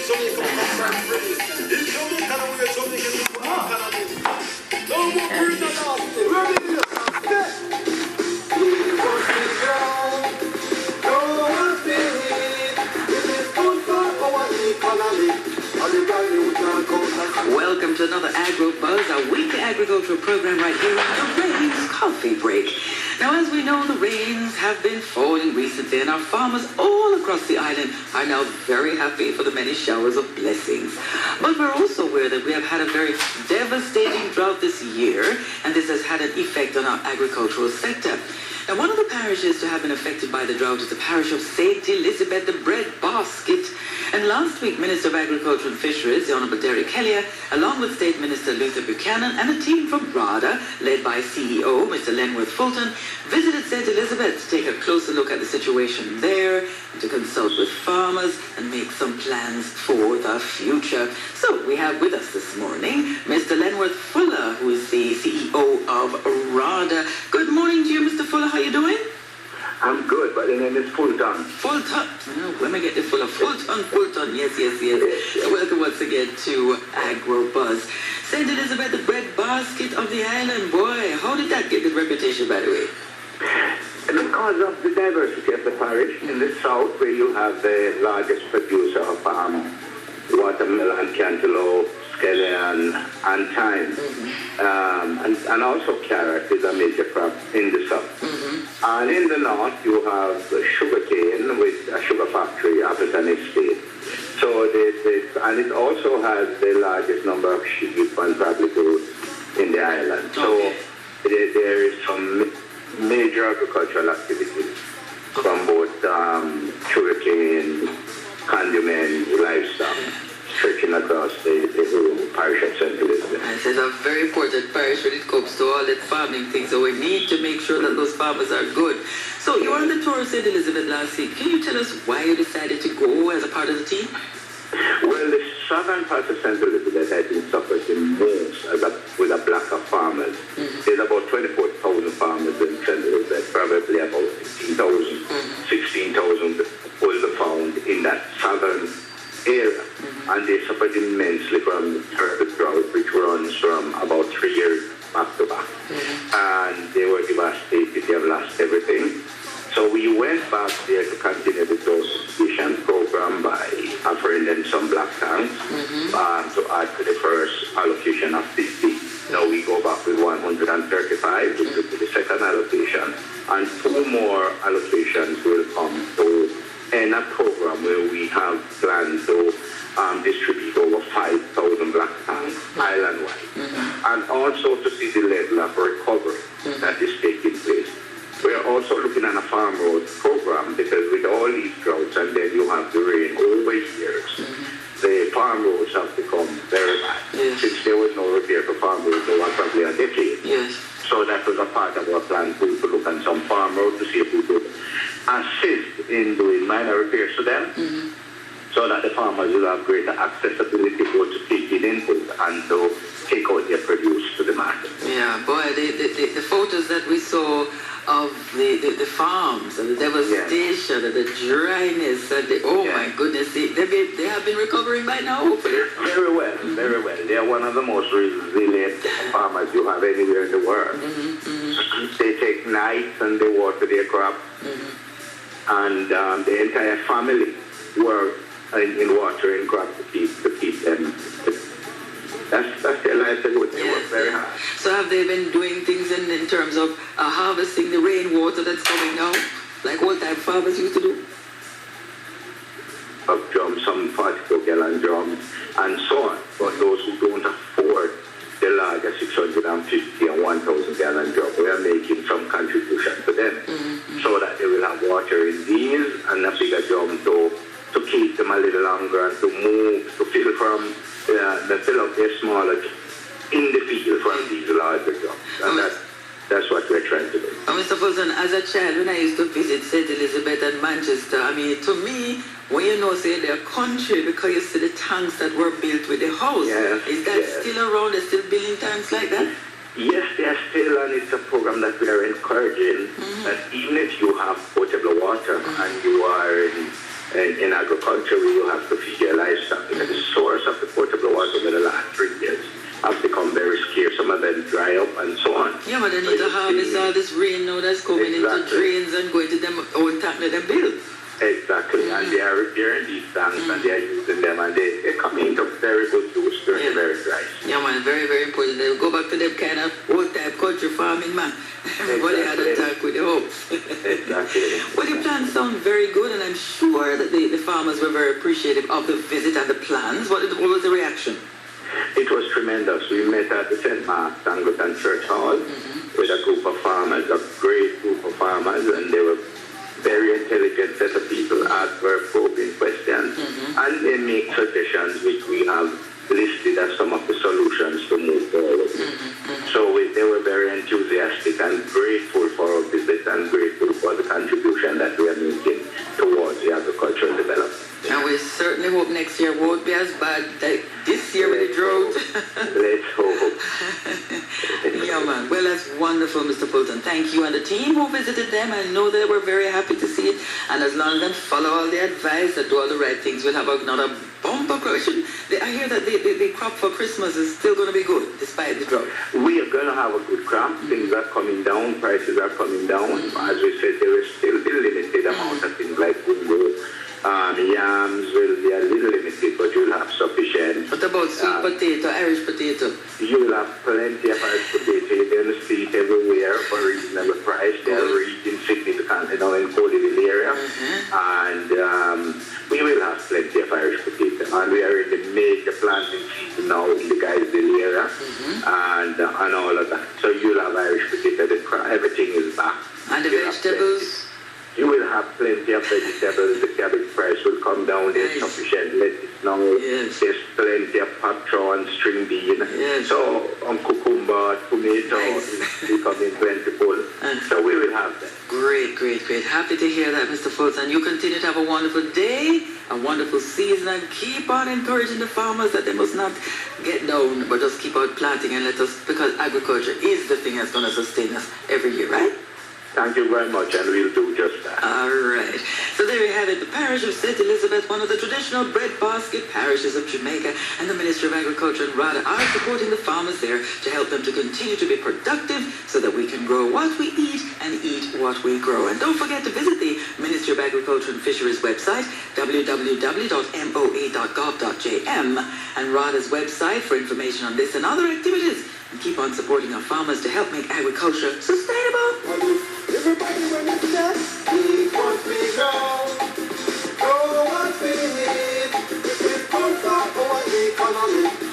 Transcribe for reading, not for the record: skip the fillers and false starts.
Welcome to another AgroBuzz, our weekly agricultural program right here on the Rains Coffee Break. Now, as we know, the rains have been falling recently, and our farmers all across the island are now very happy for the many showers of blessings. But we're also aware that we have had a very devastating drought this year, and this has had an effect on our agricultural sector. Now, one of the parishes to have been affected by the drought is the parish of St. Elizabeth, the bread basket. And last week, Minister of Agriculture and Fisheries, the Honourable Derek Hellier, along with State Minister Luther Buchanan and a team from RADA, led by CEO Mr. Lenworth Fulton, visited St. Elizabeth to take a closer look at the situation there, and to consult with farmers and make some plans for the future. So we have with us this morning Mr. Lenworth Fuller, who is the CEO of RADA. Good morning to you, Mr. Fuller. How are you doing? I'm good, but the name is Fulton. Fulton. Let me get the Fuller. Fulton. Yes. Welcome once again to AgroBuzz. St. Elizabeth, the bread basket of the island. Boy, how did that get the reputation, by the way? Because of the diversity of the parish in the south, where you have the largest producer of watermelon, cantaloupe, scallion, and thyme. And also carrot is a major crop in the south. And in the north, you have sugarcane with a sugar factory, Appleton Estate. So and it also has the largest number of sheep and probably goats in the island. So there is some major agricultural activities from both sugarcane, condiments, livestock, stretching across the whole parish of St. Elizabeth. This is a very important parish when it comes to all that farming things, so we need to make sure that those farmers are good. So you were on the tour of St. Elizabeth last week. Can you tell us why you decided to go as a part of the team? Well, the southern part of St. Elizabeth has been suffering the most with a block of farmers. There's about 24,000 farmers in St. Elizabeth, probably about 15,000, 16,000 will be found in that southern area. And they suffered immensely from the terrible drought, which runs from about 3 years back to back. And they were devastated. They have lost everything. So we went back there to continue the drought program by offering them some black tanks to add to the first allocation of 50. Now we go back with 135, which will be the second allocation, and 2 more allocations will come to end a program where we have planned to distribute over 5,000 black tanks island-wide, and also to see the level of recovery that is taking place. We are also looking at a farm road program, because with all these droughts and then you have the rain over years, the farm roads have become very bad. Since there was no repair for farm roads, there was probably a decade. So that was a part of our plan to look at some farm roads to see if we could assist in doing minor repairs to them, so that the farmers will have greater accessibility both to taking input and to take out their produce to the market. Yeah, boy, the photos that we saw of the farms and the devastation and the dryness and my goodness, they have been recovering by now, hopefully. Very well. They are one of the most resilient farmers you have anywhere in the world. They take nights and they water their crop, and the entire family work in watering crop to keep them. That's their livelihood. They work very hard. So have they been doing things in terms of harvesting the rainwater that's coming now, like old-time farmers used to do? Of drums, some 44-gallon drums, and so on. But those who don't afford the larger 650 and 1,000-gallon drum, we are making some contribution to them, so that they will have water in these and a bigger drum to keep them a little longer and to move, to fill from fill up their smaller in the field from these larger drums. And that's what we're trying to do. Mr. Fulton, as a child, when I used to visit St. Elizabeth and Manchester, I mean, to me, when you know, say, they're country, because you see the tanks that were built with the house, is that still around? They're still building tanks like that? Yes, they are still, and it's a program that we are encouraging, that even if you have potable water and you are in agriculture where you have to feed your livestock in the Yeah, but they need to harvest all this rain now that's coming into drains and going to them own tank that they build. Exactly, and they are repairing these tanks and they are using them and they come into very good use during the very dry. Yeah, man, very, very important. They go back to them kind of old type country farming, man. Everybody had a talk with the hopes. Exactly. Well, your plans sound very good, and I'm sure that the farmers were very appreciative of the visit and the plans. What was the reaction? It was tremendous. We met at the St. Mark's Anglican Church Hall with a group of farmers, a great group of farmers, and they were very intelligent set of people, ask very probing questions, and they make suggestions which we have listed as some of the solutions to move forward. So they were very enthusiastic and grateful for our visit and grateful for the contribution that we are making towards the agricultural development. And we certainly hope next year won't be as bad like this year with the drought. Let's hope. Yeah, man. Well, that's wonderful, Mr. Fulton. Thank you and the team who visited them. I know they were very happy to see it. And as long as they follow all the advice and do all the right things, we'll have another bumper crop. I hear that the crop for Christmas is still going to be good despite the drought. We are going to have a good crop. Things are coming down. Prices are coming down. As we said, there is still a limited amount of things like bungo. Yams will be a little limited, but you'll have sufficient. What about sweet potato, Irish potato? You'll have plenty of Irish potato. You're going to see it everywhere for a reasonable price. They're reaching significantly now in Coliville area. And we will have plenty of Irish potato. And we are in the major planting season now in the Guysville area and all of that. So you'll have Irish potato. Everything is back. And the vegetables? You will have plenty of vegetables. The cabbage price will come down. There's sufficient lettuce now. There's plenty of popcorn, string bean. So cucumber, tomato is becoming plentiful. So we will have that. Great, great, great. Happy to hear that, Mr. Fulton. You continue to have a wonderful day, a wonderful season, and keep on encouraging the farmers that they must not get down, but just keep on planting and let us, because agriculture is the thing that's going to sustain us every year, right? Thank you very much, and we'll do just that. All right. So there you have it. The parish of St. Elizabeth, one of the traditional breadbasket parishes of Jamaica, and the Ministry of Agriculture and RADA are supporting the farmers there to help them to continue to be productive so that we can grow what we eat and eat what we grow. And don't forget to visit the Ministry of Agriculture and Fisheries website, www.moa.gov.jm, and RADA's website for information on this and other activities. And keep on supporting our farmers to help make agriculture sustainable. Everybody when it's done, keep on grow what we need. If it comes up our economy.